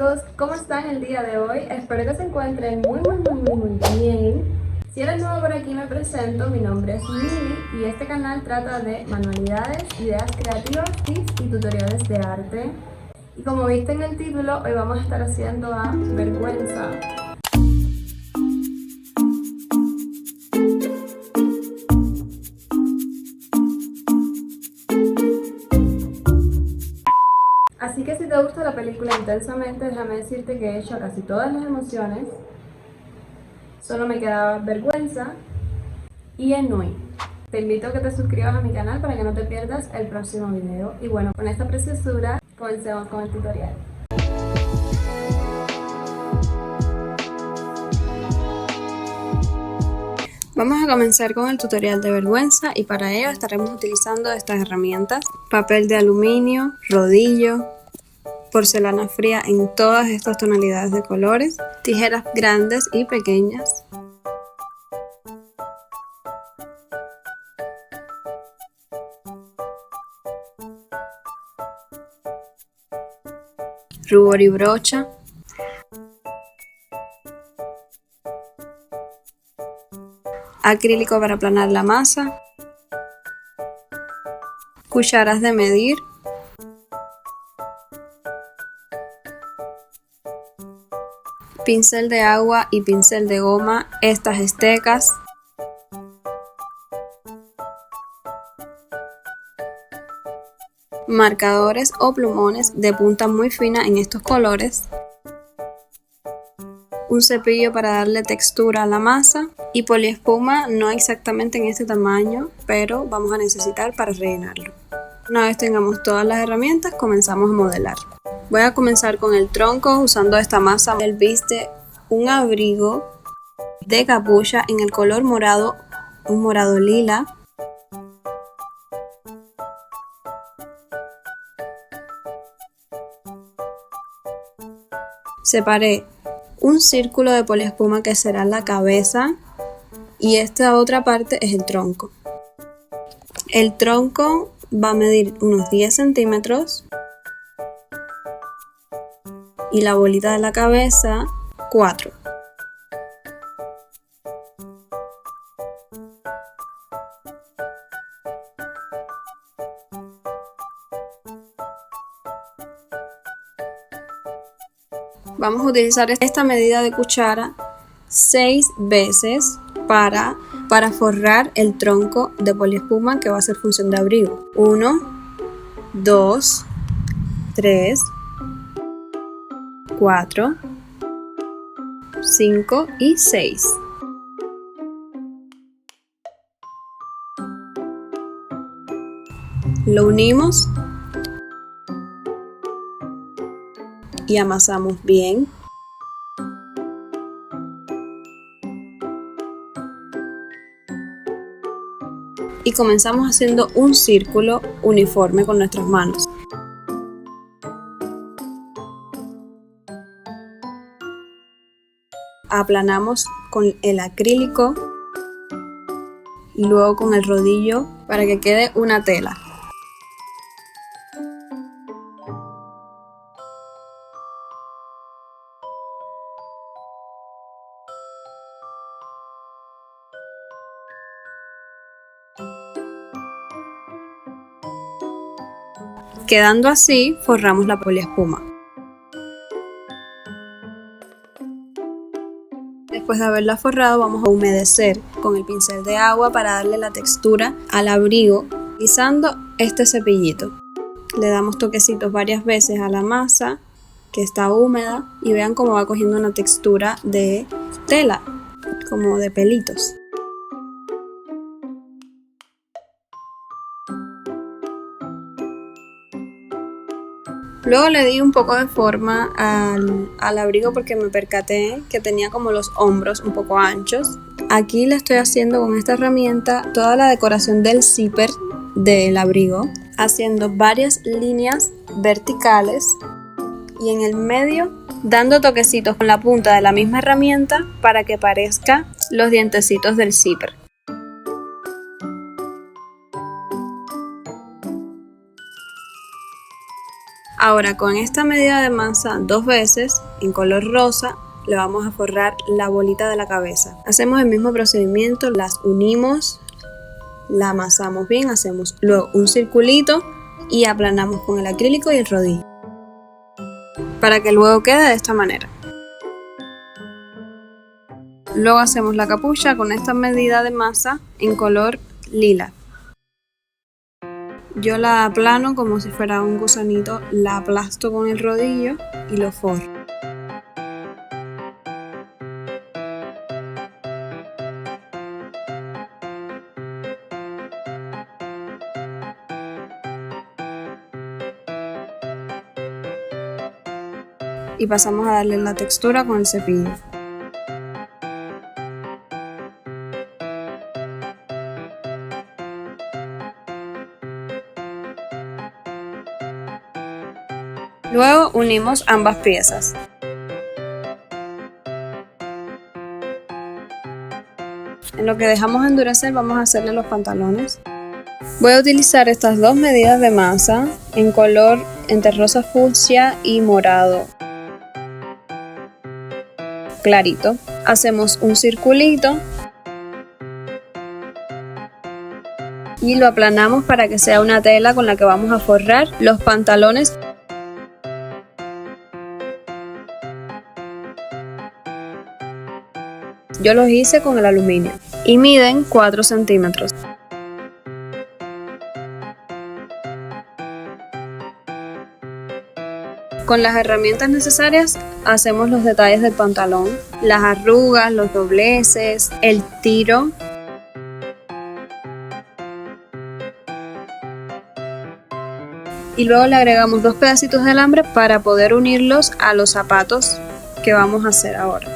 chicos, ¿cómo están el día de hoy? Espero que se encuentren muy bien. Si eres nuevo por aquí me presento, mi nombre es Mili y este canal trata de manualidades, ideas creativas, tips y tutoriales de arte. Y como viste en el título, hoy vamos a estar haciendo a vergüenza. Así que si te gusta la película Intensamente, déjame decirte que he hecho casi todas las emociones. Solo me quedaba vergüenza y ennui. Te invito a que te suscribas a mi canal para que no te pierdas el próximo video. Y bueno, con esta preciosura, comencemos con el tutorial. Vamos a comenzar con el tutorial de vergüenza y para ello estaremos utilizando estas herramientas: papel de aluminio, rodillo, porcelana fría en todas estas tonalidades de colores, tijeras grandes y pequeñas, rubor y brocha, acrílico para aplanar la masa, cucharas de medir, pincel de agua y pincel de goma, estas estecas, marcadores o plumones de punta muy fina en estos colores, un cepillo para darle textura a la masa y poliespuma no exactamente en este tamaño, pero vamos a necesitar para rellenarlo. Una vez tengamos todas las herramientas, comenzamos a modelar. Voy a comenzar con el tronco usando esta masa. Él viste un abrigo de capucha en el color morado, un morado lila. Separé un círculo de poliespuma que será la cabeza y esta otra parte es el tronco. El tronco va a medir unos 10 centímetros y la bolita de la cabeza 4. Vamos a utilizar esta medida de cuchara 6 veces para forrar el tronco de poliespuma que va a hacer función de abrigo. 1, 2, 3, 4, 5 y 6. Lo unimos y amasamos bien. Y comenzamos haciendo un círculo uniforme con nuestras manos. Aplanamos con el acrílico y luego con el rodillo para que quede una tela. Quedando así, forramos la poliespuma. Después de haberla forrado, vamos a humedecer con el pincel de agua para darle la textura al abrigo, utilizando este cepillito. Le damos toquecitos varias veces a la masa que está húmeda y vean cómo va cogiendo una textura de tela, como de pelitos. Luego le di un poco de forma al abrigo porque me percaté que tenía como los hombros un poco anchos. Aquí le estoy haciendo con esta herramienta toda la decoración del zipper del abrigo, haciendo varias líneas verticales y en el medio dando toquecitos con la punta de la misma herramienta para que parezca los dientecitos del zipper. Ahora con esta medida de masa 2 veces en color rosa le vamos a forrar la bolita de la cabeza. Hacemos el mismo procedimiento, las unimos, la amasamos bien, hacemos luego un circulito y aplanamos con el acrílico y el rodillo para que luego quede de esta manera. Luego hacemos la capucha con esta medida de masa en color lila. Yo la aplano como si fuera un gusanito, la aplasto con el rodillo y lo forro. Y pasamos a darle la textura con el cepillo. Luego unimos ambas piezas. En lo que dejamos endurecer vamos a hacerle los pantalones. Voy a utilizar estas dos medidas de masa en color entre rosa fucsia y morado clarito. Hacemos un circulito y lo aplanamos para que sea una tela con la que vamos a forrar los pantalones. Yo los hice con el aluminio y miden 4 centímetros. Con las herramientas necesarias hacemos los detalles del pantalón, las arrugas, los dobleces, el tiro. Y luego le agregamos 2 pedacitos de alambre para poder unirlos a los zapatos que vamos a hacer ahora.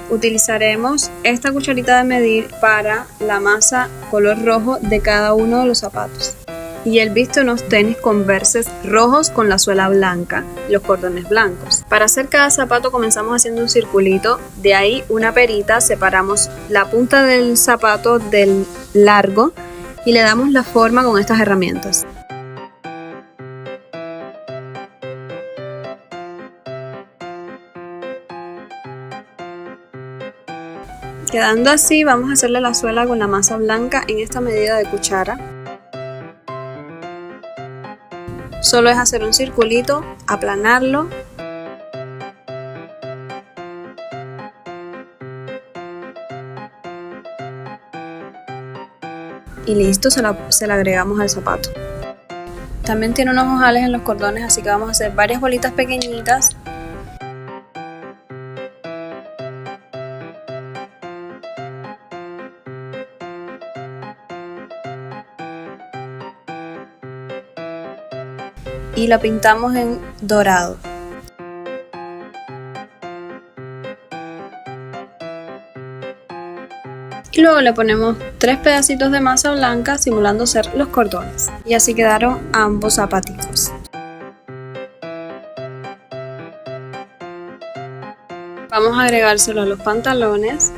Utilizaremos esta cucharita de medir para la masa color rojo de cada uno de los zapatos. Y él viste unos tenis Converse rojos con la suela blanca, los cordones blancos. Para hacer cada zapato comenzamos haciendo un circulito, de ahí una perita, separamos la punta del zapato del largo y le damos la forma con estas herramientas. Quedando así, vamos a hacerle la suela con la masa blanca en esta medida de cuchara. Solo es hacer un circulito, aplanarlo y listo, se la agregamos al zapato. También tiene unos ojales en los cordones, así que vamos a hacer varias bolitas pequeñitas. Y la pintamos en dorado. Y luego le ponemos 3 pedacitos de masa blanca simulando ser los cordones. Y así quedaron ambos zapaticos. Vamos a agregárselo a los pantalones.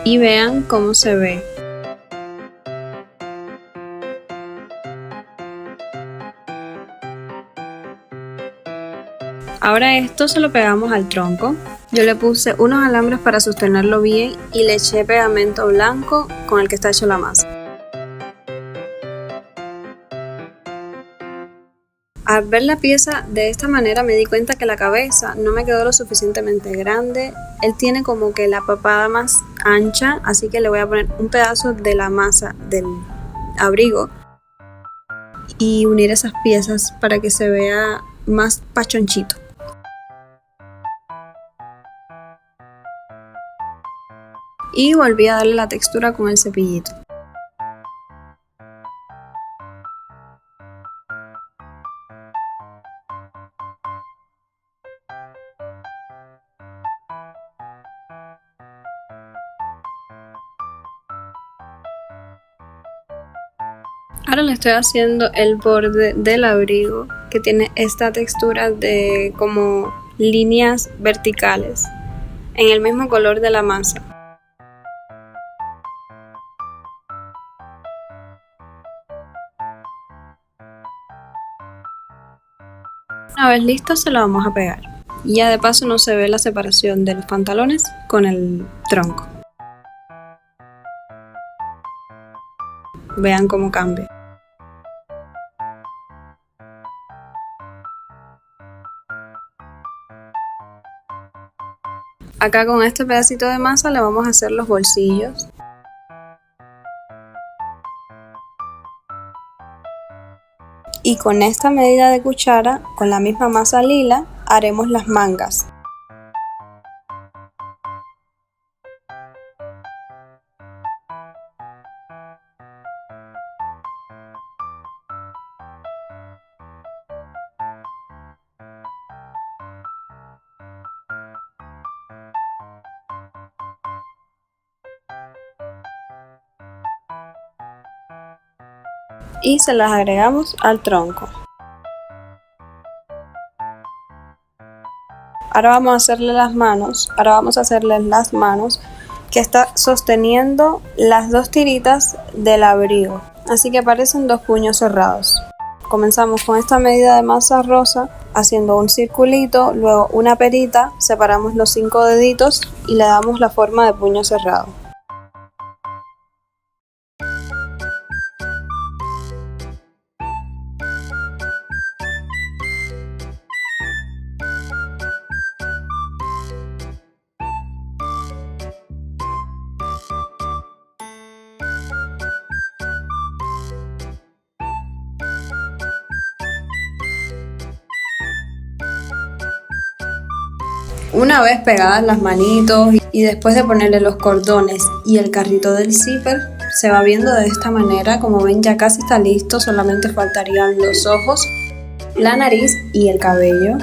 Y vean cómo se ve. Ahora esto se lo pegamos al tronco. Yo le puse unos alambres para sostenerlo bien y le eché pegamento blanco con el que está hecho la masa. Al ver la pieza de esta manera me di cuenta que la cabeza no me quedó lo suficientemente grande. Él tiene como que la papada más ancha, así que le voy a poner un pedazo de la masa del abrigo y unir esas piezas para que se vea más pachonchito. Y volví a darle la textura con el cepillito. Ahora le estoy haciendo el borde del abrigo que tiene esta textura de como líneas verticales en el mismo color de la masa. Una vez listo se lo vamos a pegar. Y ya de paso no se ve la separación de los pantalones con el tronco. Vean cómo cambia. Acá con este pedacito de masa le vamos a hacer los bolsillos. Y con esta medida de cuchara, con la misma masa lila, haremos las mangas. Y se las agregamos al tronco. Ahora vamos a hacerle las manos. Que está sosteniendo las dos tiritas del abrigo. Así que parecen dos puños cerrados. Comenzamos con esta medida de masa rosa, haciendo un circulito, luego una perita, separamos los 5 deditos y le damos la forma de puño cerrado. Una vez pegadas las manitos y después de ponerle los cordones y el carrito del zipper, se va viendo de esta manera. Como ven, ya casi está listo, solamente faltarían los ojos, la nariz y el cabello.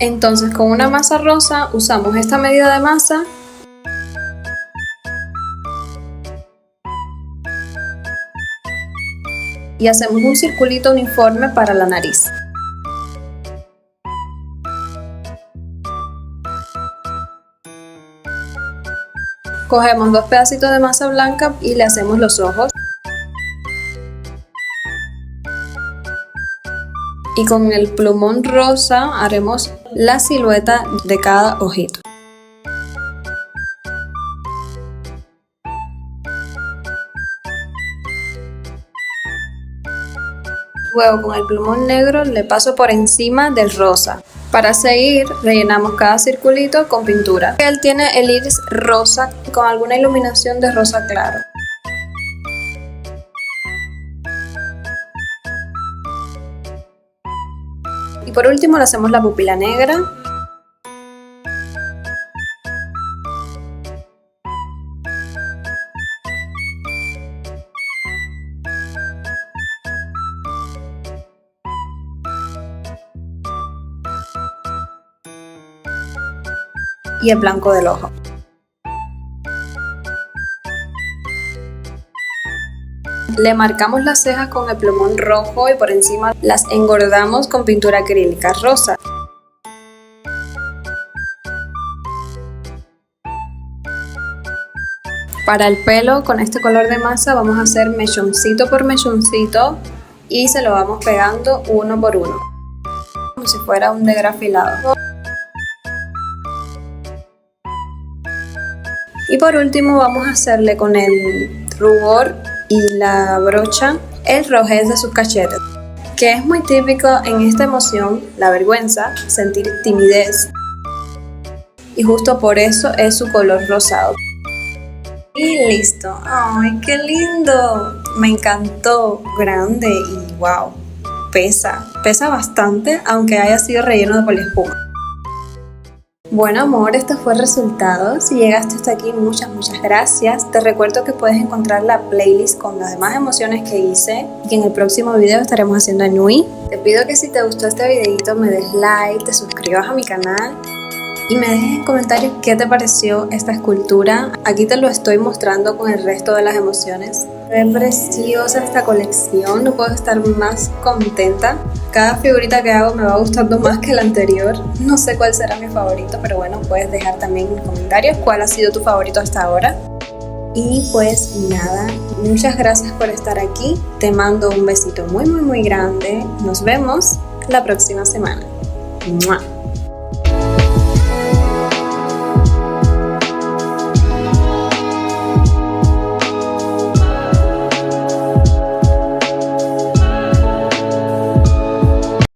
Entonces, con una masa rosa usamos esta medida de masa y hacemos un circulito uniforme para la nariz. Cogemos 2 pedacitos de masa blanca y le hacemos los ojos. Y con el plumón rosa haremos la silueta de cada ojito. Luego con el plumón negro le paso por encima del rosa. Para seguir, rellenamos cada circulito con pintura. Él tiene el iris rosa con alguna iluminación de rosa claro. Y por último le hacemos la pupila negra. Y el blanco del ojo. Le marcamos las cejas con el plumón rojo y por encima las engordamos con pintura acrílica rosa. Para el pelo, con este color de masa vamos a hacer mechoncito por mechoncito y se lo vamos pegando uno por uno, como si fuera un degradado. Y por último vamos a hacerle con el rubor y la brocha el rojez de sus cachetes, que es muy típico en esta emoción, la vergüenza, sentir timidez. Y justo por eso es su color rosado. Y listo. ¡Ay, qué lindo! Me encantó. Grande y wow. Pesa bastante, aunque haya sido relleno de poliespuma. Bueno amor, este fue el resultado. Si llegaste hasta aquí, muchas gracias. Te recuerdo que puedes encontrar la playlist con las demás emociones que hice y que en el próximo video estaremos haciendo a Nui. Te pido que si te gustó este videito me des like, te suscribas a mi canal y me dejes en comentarios qué te pareció esta escultura. Aquí te lo estoy mostrando con el resto de las emociones. Es preciosa esta colección, no puedo estar más contenta. Cada figurita que hago me va gustando más que la anterior. No sé cuál será mi favorito, pero bueno, puedes dejar también en comentarios cuál ha sido tu favorito hasta ahora. Y pues nada, muchas gracias por estar aquí. Te mando un besito muy, muy, muy grande. Nos vemos la próxima semana. ¡Mua!